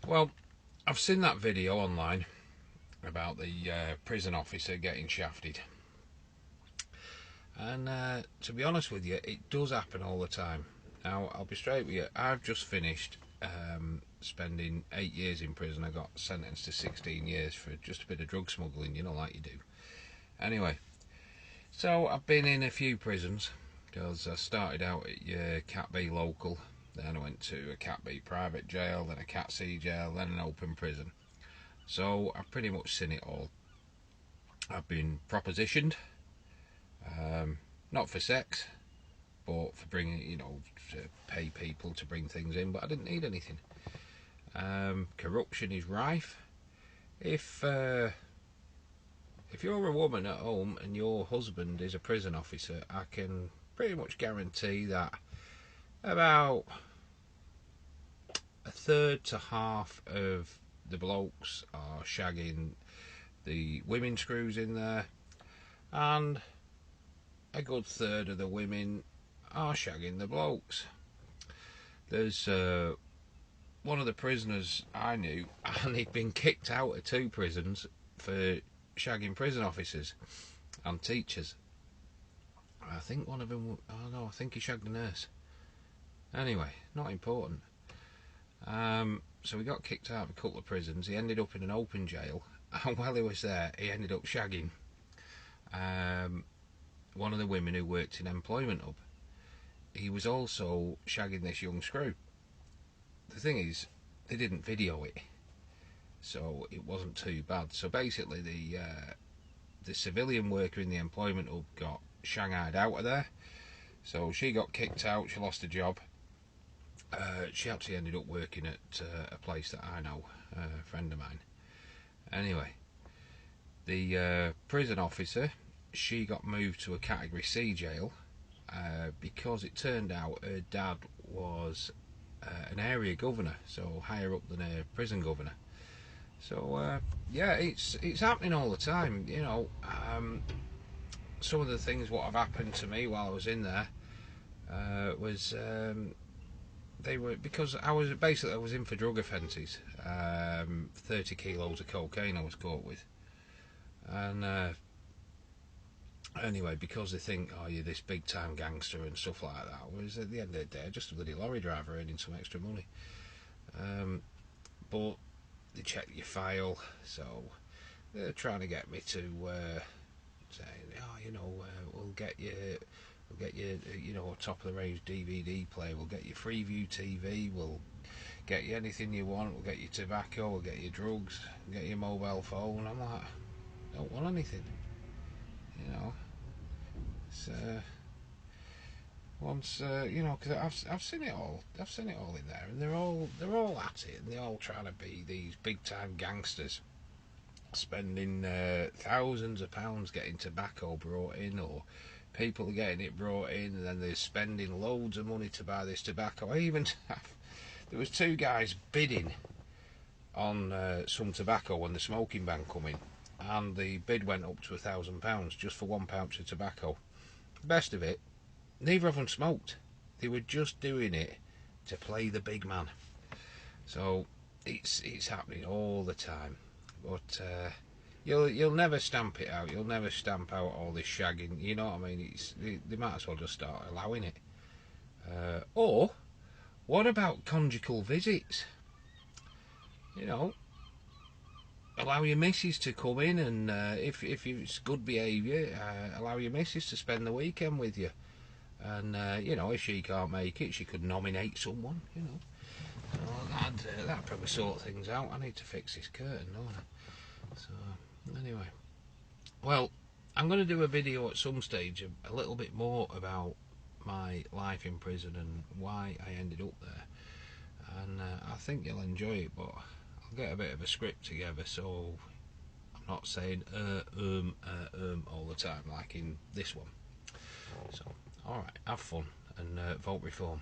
Well, I've seen that video online about the prison officer getting shafted, and to be honest with you, it does happen all the time. Now, I'll be straight with you, I've just finished spending 8 years in prison. I got sentenced to 16 years for just a bit of drug smuggling, you know, like you do. Anyway, so I've been in a few prisons, because I started out at your Cat B local, then I went to a Cat B private jail, then a Cat C jail, then an open prison. So I've pretty much seen it all. I've been propositioned, not for sex, but for bringing, you know, to pay people to bring things in, but I didn't need anything. Corruption is rife. If you're a woman at home and your husband is a prison officer, I can pretty much guarantee that about a third to half of the blokes are shagging the women screws in there, and a good third of the women are shagging the blokes. There's one of the prisoners I knew, and he'd been kicked out of 2 prisons for shagging prison officers and teachers. I think one of them, oh no, I think he shagged a nurse. Anyway, not important. So he got kicked out of a couple of prisons. He ended up in an open jail, and while he was there, he ended up shagging one of the women who worked in Employment Hub. He was also shagging this young screw. The thing is, they didn't video it, so it wasn't too bad. So basically, the civilian worker in the Employment Hub got shanghaied out of there. So she got kicked out. She lost her job. She actually ended up working at a place that I know, a friend of mine. Anyway, the prison officer, she got moved to a Category C jail because it turned out her dad was an area governor, so higher up than a prison governor. So yeah, it's happening all the time, you know. Some of the things what have happened to me while I was in there was they were, because I was in for drug offences. 30 kilos of cocaine I was caught with, and anyway, because they think, oh, you're this big time gangster and stuff like that, whereas at the end of the day, just a bloody lorry driver earning some extra money. But they check your file, so they're trying to get me to say, oh, you know, we'll get you, you know, a top of the range DVD player. We'll get you Freeview TV. We'll get you anything you want. We'll get you tobacco. We'll get you drugs. We'll get you a mobile phone. I'm like, I don't want anything, you know. So once you know, because I've seen it all. I've seen it all in there, and they're all at it, and they're all trying to be these big time gangsters, spending thousands of pounds getting tobacco brought in, or people are getting it brought in, and then they're spending loads of money to buy this tobacco. There was 2 guys bidding on some tobacco when the smoking ban come in, and the bid went up to £1,000 just for 1 pouch of tobacco. The best of it, neither of them smoked. They were just doing it to play the big man. So it's happening all the time. But you'll never stamp it out. You'll never stamp out all this shagging. You know what I mean? They might as well just start allowing it. Or what about conjugal visits? You know, allow your missus to come in, and if it's good behaviour, allow your missus to spend the weekend with you. And you know, if she can't make it, she could nominate someone. You know, so that'd probably sort things out. I need to fix this curtain, don't I? So anyway, well, I'm going to do a video at some stage a little bit more about my life in prison and why I ended up there, and I think you'll enjoy it, but I'll get a bit of a script together, so I'm not saying all the time like in this one. So alright, have fun and vote reform.